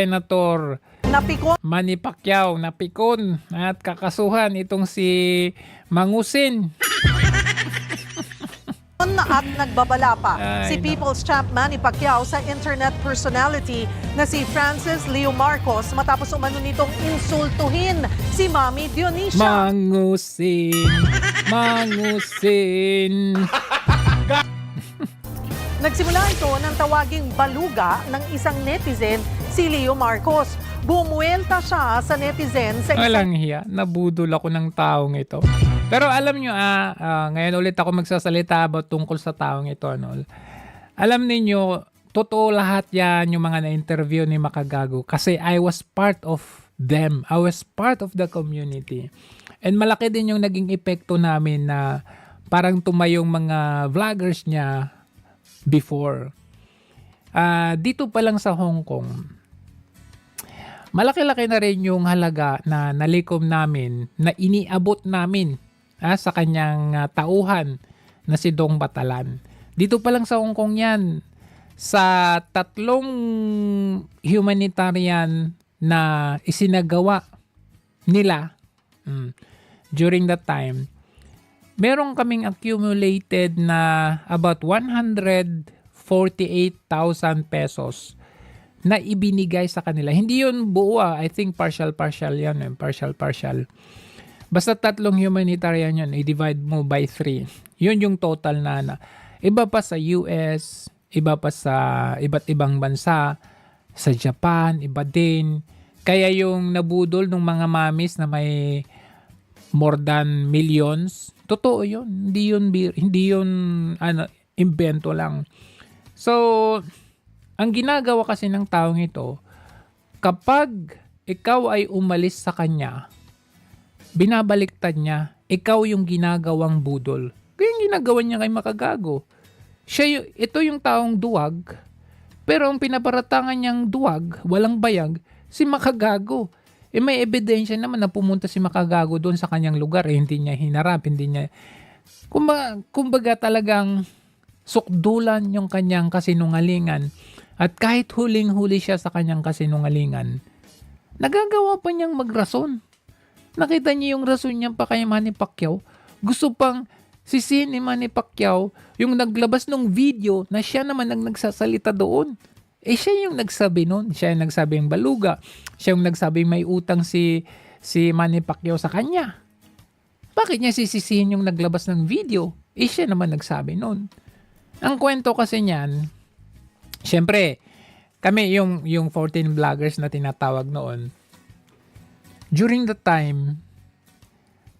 Senator Napikon Manny Pacquiao napikon at kakasuhan itong si Mangusin. at nagbabala pa Ay, si People's Champ Manny Pacquiao sa internet personality na si Francis Leo Marcos matapos umano nitong insultuhin si Mami Dionisia. Mangusin, Mangusin. Nagsimula ito ng tawaging baluga ng isang netizen, si Leo Marcos. Bumuelta siya sa netizen sa isang Walang hiya, nabudol ako ng taong ito. Pero alam nyo, ngayon ulit ako magsasalita about tungkol sa taong ito. No? Alam niyo totoo lahat yan yung mga na-interview ni Makagago. Kasi I was part of them. I was part of the community. And malaki din yung naging epekto namin na parang tumayong mga vloggers niya before. Dito pa lang sa Hong Kong, malaki-laki na rin yung halaga na nalikom namin, na iniabot namin sa kanyang tauhan na si Dong Batalan. Dito pa lang sa Hong Kong yan, sa 3 humanitarian na isinagawa nila during that time, meron kaming accumulated na about 148,000 pesos na ibinigay sa kanila. Hindi yun buo, I think partial yan. Partial. Basta 3 humanitarian yun, i-divide mo by 3. Yun yung total na. Iba pa sa US, iba pa sa iba't ibang bansa, sa Japan, iba din. Kaya yung nabudol ng mga mamis na may more than millions, totoo yun. Hindi yun invento lang. So, ang ginagawa kasi ng taong ito, kapag ikaw ay umalis sa kanya, binabaliktad niya, ikaw yung ginagawang budol. Kaya yung ginagawa niya kay Makagago. Ito yung taong duwag, pero ang pinaparatangan niyang duwag, walang bayag, si Makagago. May ebidensya naman na pumunta si Makagago doon sa kanyang lugar. Hindi niya hinarap, hindi niya... Kumbaga talagang sukdulan yung kanyang kasinungalingan. At kahit huling-huli siya sa kanyang kasinungalingan, nagagawa pa niyang magrason. Nakita niyo yung rason niya pa kay Manny Pacquiao. Gusto pang sisihin ni Manny Pacquiao yung naglabas ng video na siya naman ang nagsasalita doon. Siya yung nagsabi nun. Siya yung nagsabing baluga. Siya yung nagsabing may utang si Manny Pacquiao sa kanya. Bakit niya sisisihin yung naglabas ng video? Siya naman nagsabi nun. Ang kwento kasi niyan, syempre, kami yung 14 vloggers na tinatawag noon, during the time,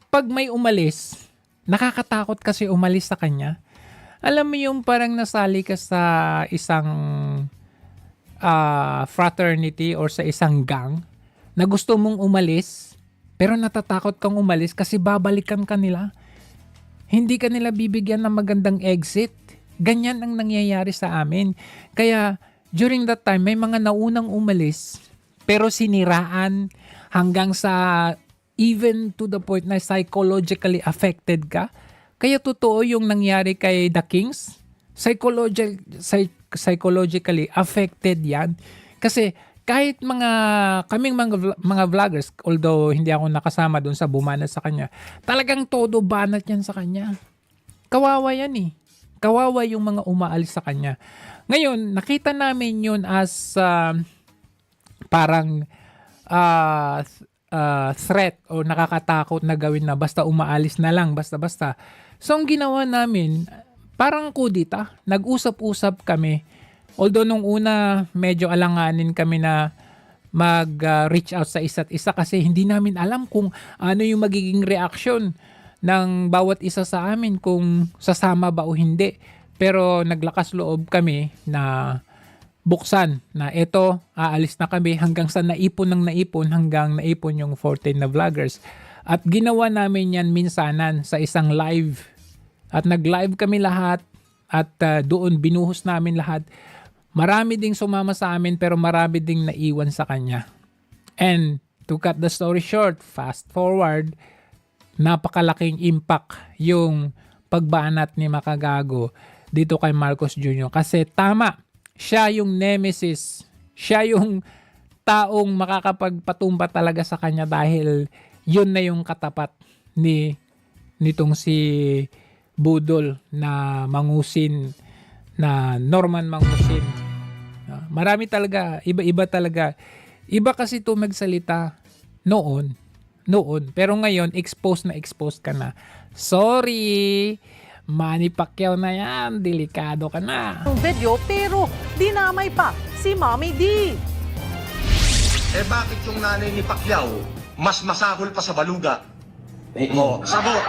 pag may umalis, nakakatakot kasi umalis sa kanya. Alam mo yung parang nasali ka sa isang fraternity or sa isang gang na gusto mong umalis pero natatakot kang umalis kasi babalikan ka nila. Hindi ka nila bibigyan ng magandang exit. Ganyan ang nangyayari sa amin. Kaya during that time may mga naunang umalis pero siniraan hanggang sa even to the point na psychologically affected ka. Kaya totoo yung nangyari kay The Kings. Psychologically affected yan. Kasi kahit kaming mga vloggers, although hindi ako nakasama doon sa bumanat sa kanya, talagang todo banat yan sa kanya. Kawawa yan eh. Kawawa yung mga umaalis sa kanya. Ngayon, nakita namin yun as parang threat o nakakatakot na gawin na basta umaalis na lang, basta-basta. So, ang ginawa namin, parang kudita. Nag-usap-usap kami. Although nung una, medyo alanganin kami na mag-reach out sa isa't isa kasi hindi namin alam kung ano yung magiging reaction ng bawat isa sa amin, kung sasama ba o hindi. Pero naglakas loob kami na buksan na eto, aalis na kami hanggang sa naipon hanggang naipon yung 14 na vloggers. At ginawa namin yan minsanan sa isang live. At nag-live kami lahat at doon binuhos namin lahat. Marami ding sumama sa amin pero marami ding naiwan sa kanya. And to cut the story short, fast forward, napakalaking impact yung pagbanat ni Makagago dito kay Marcos Jr. Kasi tama, siya yung nemesis. Siya yung taong makakapagpatumba talaga sa kanya dahil yun na yung katapat nitong si Budol na Mangusin, na Norman Mangusin. Marami talaga, iba-iba talaga. Iba kasi ito magsalita noon. Pero ngayon, exposed ka na. Sorry, Manny Pacquiao na yan, delikado ka na. Ang video pero dinamay pa si Mommy D. Eh bakit yung nanay ni Pacquiao mas masahol pa sa baluga? Oh, sagot.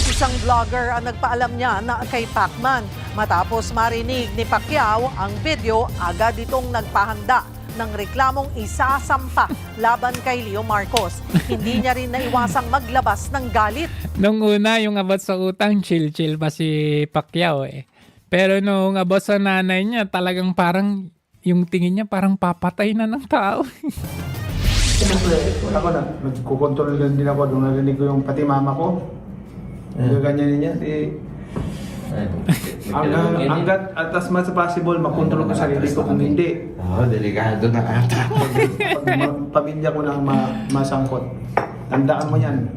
Isang vlogger ang nagpaalam niya na kay Pacman. Matapos marinig ni Pacquiao ang video, agad itong nagpahanda ng reklamong isasampa laban kay Leo Marcos. Hindi niya rin naiwasang maglabas ng galit. Nung una, yung about sa utang, chill pa si Pacquiao eh. Pero nung about sa nanay niya, talagang parang, yung tingin niya parang papatay na ng tao. Siyempre, ako nagkukontrol din ako nung narinig ko yung pati mama ko. Ganyan niya. Hanggat at as much as possible, makontrol ko sarili ko. Kung hindi, delikado na ata. pag pamilya ko na masangkot. Tandaan mo yan.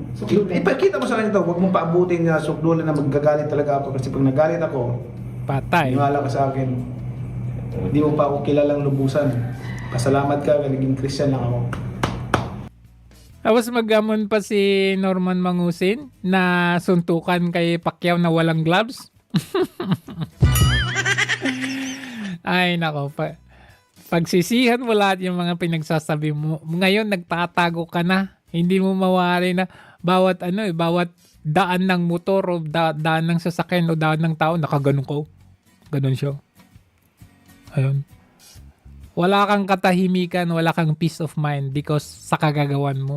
Ipakita mo sa kanya ito, huwag mong paabutin na sukdulan na magagalit talaga ako. Kasi pag nagalit ako, Patay. niwala ka sa akin. Hindi mo pa ako kilalang lubusan. Pasalamat ka, naging Christian lang ako. Tapos magamon pa si Norman Mangusin na suntukan kay Pacquiao na walang gloves. Ay nako, pagsisihan mo lahat yung mga pinagsasabi mo. Ngayon nagtatago ka na. Hindi mo mawari na bawat bawat daan ng motor o daan ng sasakyan o daan ng tao, nakaganon ko. Ganon siya. Ayun. Wala kang katahimikan, wala kang peace of mind because sa kagagawan mo.